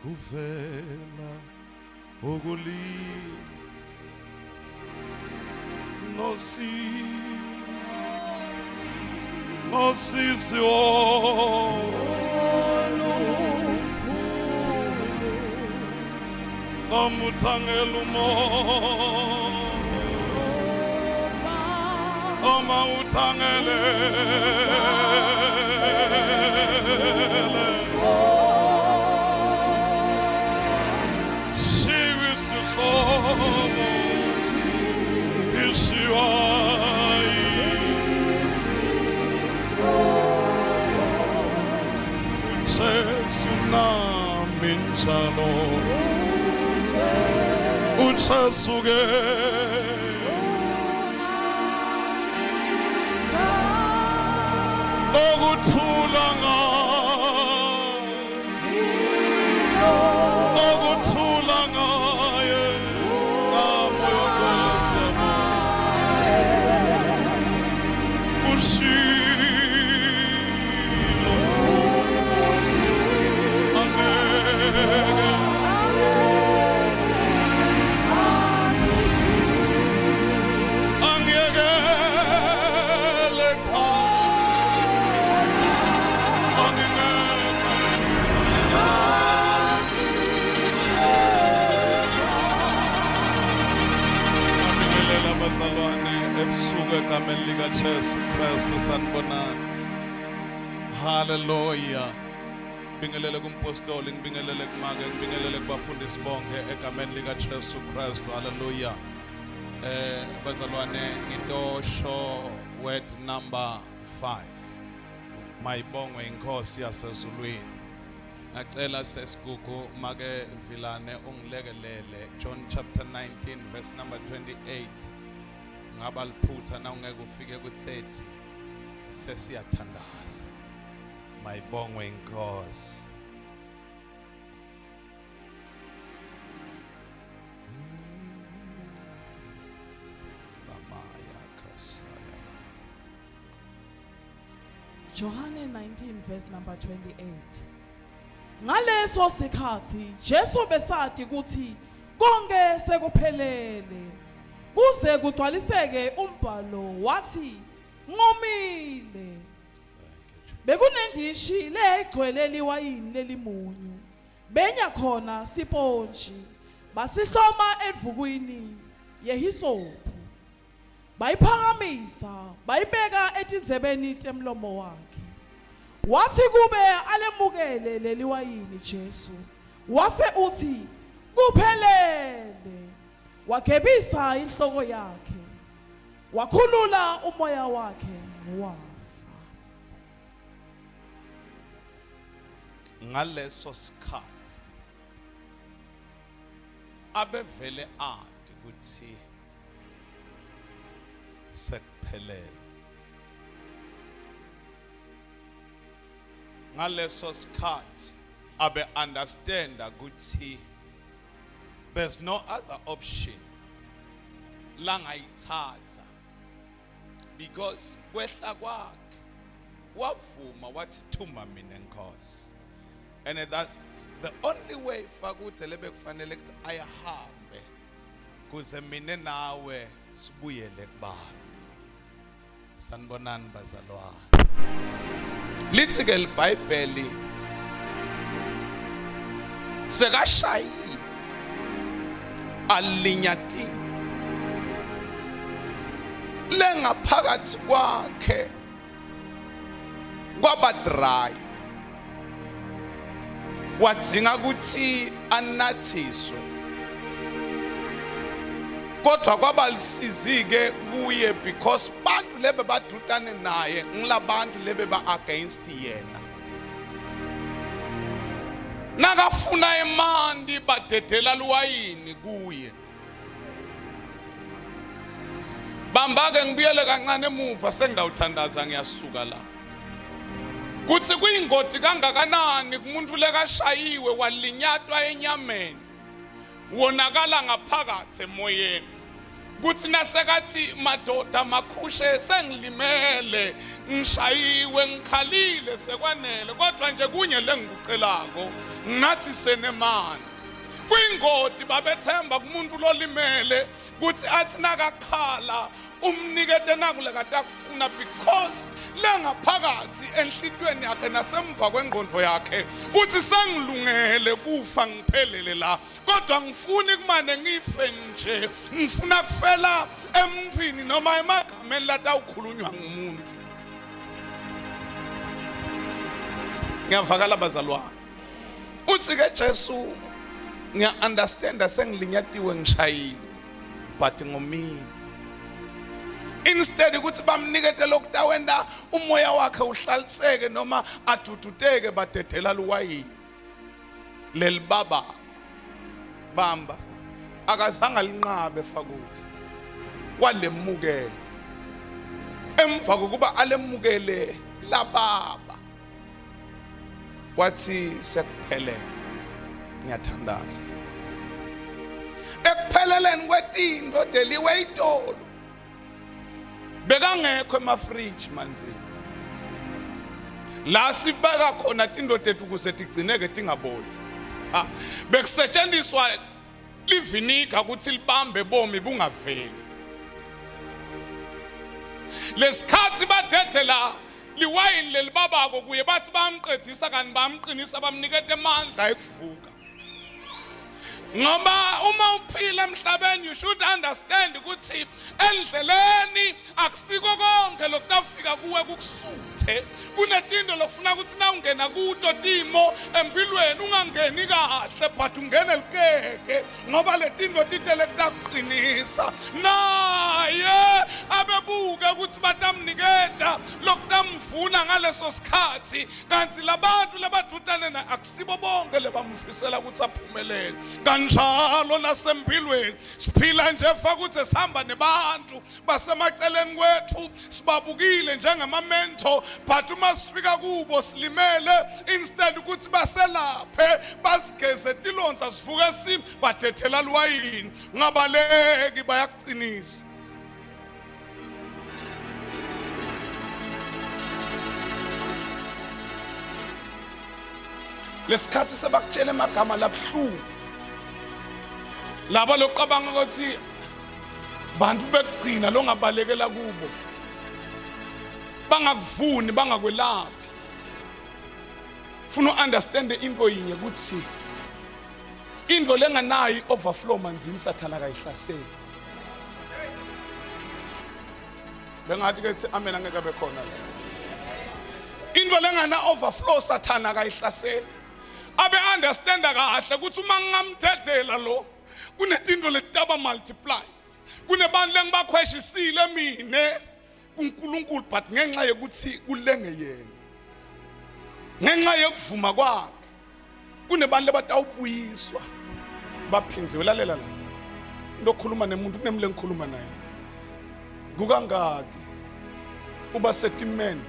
kuvela ukuli nosisi Namuthangela Oma uthangele Shiwi suhlobo Ishiwai Uchesu nami njalo Uchesuke Nokuthula ngaye Kamoyokola siyama Ushilo Bazalwane ebusuku egameni lika Jesu Kristu sanibonani. Hallelujah. Ngibingelele kumpostoli, ngibingelele kumake, ngibingelele kubafundisi bonke egameni lika Jesu Kristu. Hallelujah. Bazalwane ngitosho word number 5. Mayibongwe inkosi yasezulwini. Ngacela sesigugu make vilane ungilekelele John chapter 19 verse number 28. Ngaba liphutha na ungeke ufike ku30 sesiyathandaza. Mayibongwe inkosi. John 19 verse number 28. Ngaleso sikhathi Jesu besathi ukuthi konke sekuphelele kuze kugcwaliseke umbhalo wathi ngomile. Bekunendishi legcwele liwayini lelimunyu benya khona sipontshi basihloma edvukwini yehisophu bayiphakamisa bayibeka etindzebeni temlomo wakhe. Wathi kube alemukele leliwayini Jesu wase uthi kuphelele wagebisa inhloko yakhe wakhulula umoya wakhe wafa. Ngaleso sikhathi abevele athi ukuthi sekuphelele. Ngaleso sikhathi abe understand ukuthi there's no other option la ngayithatha because kwehla kwakhe wavuma wathi thuma mina Nkosi, and that's the only way fakuthi lebe kufanele ukuthi ayahambe kuze mina nawe sibuyele kubaba. Sanibonani bazalwane. Lithi ke iBhayibheli sekashayi alinyati lengaphakathi kwakhe kwaba dry, wadzinga ukuthi anathiswe, kodwa kwaba lisizike kuye because bantu lebe badutane naye ngilabantu lebe ba against yena. Nakafuna imandi badedela luwayini kuye. Bambake ngibuyele kancane emuva sengidawuthandaza ngiyasuka la. Kuthi kuyingoti kangakanani kumuntu lekashayiwe walinyatwa enyameni wonakala ngaphakathi emoyeni kuthi nasekathi madoda makhushe sengilimele ngishayiwe ngikhalile sekwanele kodwa nje kunye lengikucelako ngathi senemani kwingodi babethemba kumuntu lolimele kuthi athi nakakhala umnikete nakule kade akufuna because lengaphakathi enhlitweni yakhe nasemva kwengqondo yakhe uthi sengilungele kufa ngiphelele la kodwa ngifuni kumane ngife nje ngifuna kufela emntwini noma emagameni latawukhulunywa ngumuntu. Ngiyavakala bazalwane uthi ke Jesu ngiya-understanda sengilinyatiwe ngishayiwe but ngomile instead ukuthi bamnikete lokutawenda umoya wakhe uhlaliseke noma adududeke badedela luwayini lelibaba bamba akazange linqabe fakuthi walemukele emva kokuba alemukele lababa wathi sekuphelele ngiyathandaza ekupheleleni kwetinto deliwe itolo bekangekho emafridge manzini la sibeka khona tinto tethu kuze tigcineke tingaboli bekusetshenziswa livinika ukuthi libambe bomi bungaveli lesikhathi badedela liwayini lelibabako kuye bathi bamqedisa kanti bamqinisa bamnikete amandla ekuvuka ngoba uma uphila emhlabeni you should understand ukuthi endleleni akusiko konke lokutafika kuwe kukusuthe kunetinto lokufuna ukuthi na ungena kuto timo empilweni ungangeni kahle but ungene likeke ngoba letinto titele kutakuqinisa naye abebuke ukuthi batamniketa lokutamvuna ngaleso sikhathi kanti labantu labathutane na akusibo bonke lebamfisela ukuthi aphumelele kanjalo nasempilweni siphila nje fakuthi sihamba nebantu basemaceleni kwethu sibabukile njengamamento but uma sifika kubo silimele instead ukuthi baselaphe basigeze tilonza sivuke simi badethela luwayini ngabaleki bayakuqinisa lesikhathi sebakutshela emagama labhlungu laba lokucabanga ukuthi bantu bekugcina longabalekela kubo bangakuvuni bangakwelaphi funa understand into yinye ukuthi into lenganayo overflow manzini sathana kayihlaseli bengathi ke amen angeke bekhona into lengana overflow sathana kayihlaseli abe understand kahle ukuthi uma ngingamthethela lo kunetinto letaba multiply kunebantu lengibakhweshisile mine kuNkulunkulu but ngenxa yokuthi kulenge yena ngenxa yokuvuma kwakhe kunebantu lebatawubuyiswa baphinziwe lalela la into okhuluma nemuntu kunemle ngikhuluma naye kukangaki uba setimeni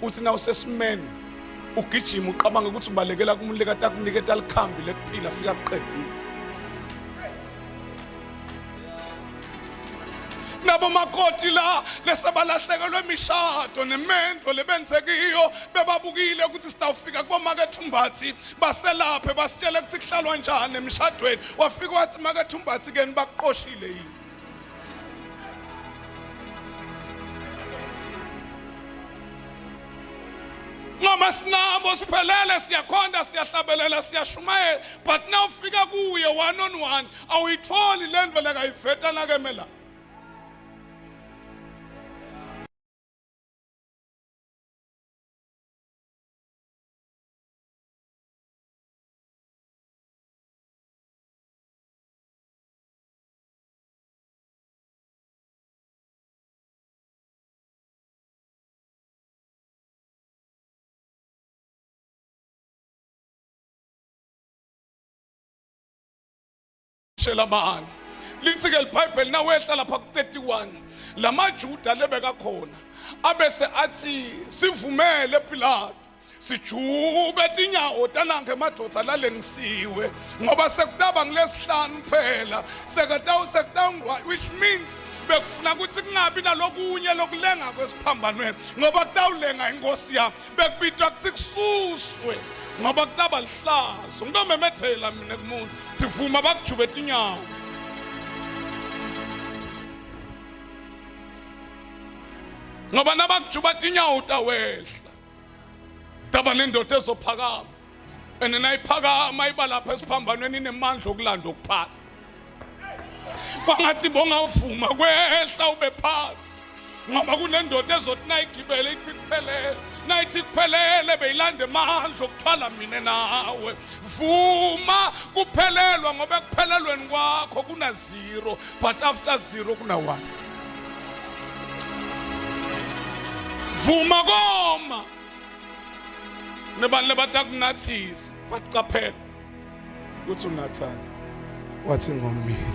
uthi na usesimeni ugijima uqabanga ukuthi ubalekela kumuntu lekatakuniketa likhambi lekuphila afika kuqedzisa nabo makoti la lesabalahlekelo emishado nemendo lebenzekiyo bebabukile ukuthi sitawufika kubomakethumbathi baselaphe basitshele ukuthi kuhlalwa njani emishadweni wafika wathi makethumbathi ke nibaqoshile yini ngoma sinabo siphelele siyakhonda siyahlabelela siyashumayela but now ufika kuye one on one awuyitholi lendvo lekayiveta nakemela Shelaman lithi ke iBhayibheli nawehla lapha ku31 lamaJuda lebeka khona abese athi sivumele Pilato sijube tinyawo tanange madoda lalengisiwe ngoba sekutaba ngilesihlanu kuphela sekutawungwa, which means bekufuna ukuthi kungabi nalokunye lokulenga kwesiphambanweni ngoba kutawulenga inkosi yami, bekubitwa kuthi kususwe ngoba kutaba lihlazo. Ngitomemethela mina kumuntu sivuma bakujube tinyawo. Ngoba nabakujuba tinyawo utawehla. Taba nendoda ezophakama. And nayiphakama iba lapha esiphambanweni inemandla okulanda okuphasi. Kwangathi bongavuma kwehla ube phasi. Ngoba kunendoda ezothi nayigibele ithi kuphelele. Nayithi kuphelele beyilanda amandla okuthwala mina nawe. Vuma kuphelelwa ngoba ekuphelelweni kwakho kuna 0 but after 0 kuna 1. Vuma koma. Nebantu batakunathisa bacaphela ukuthi unathani wathi ngomina.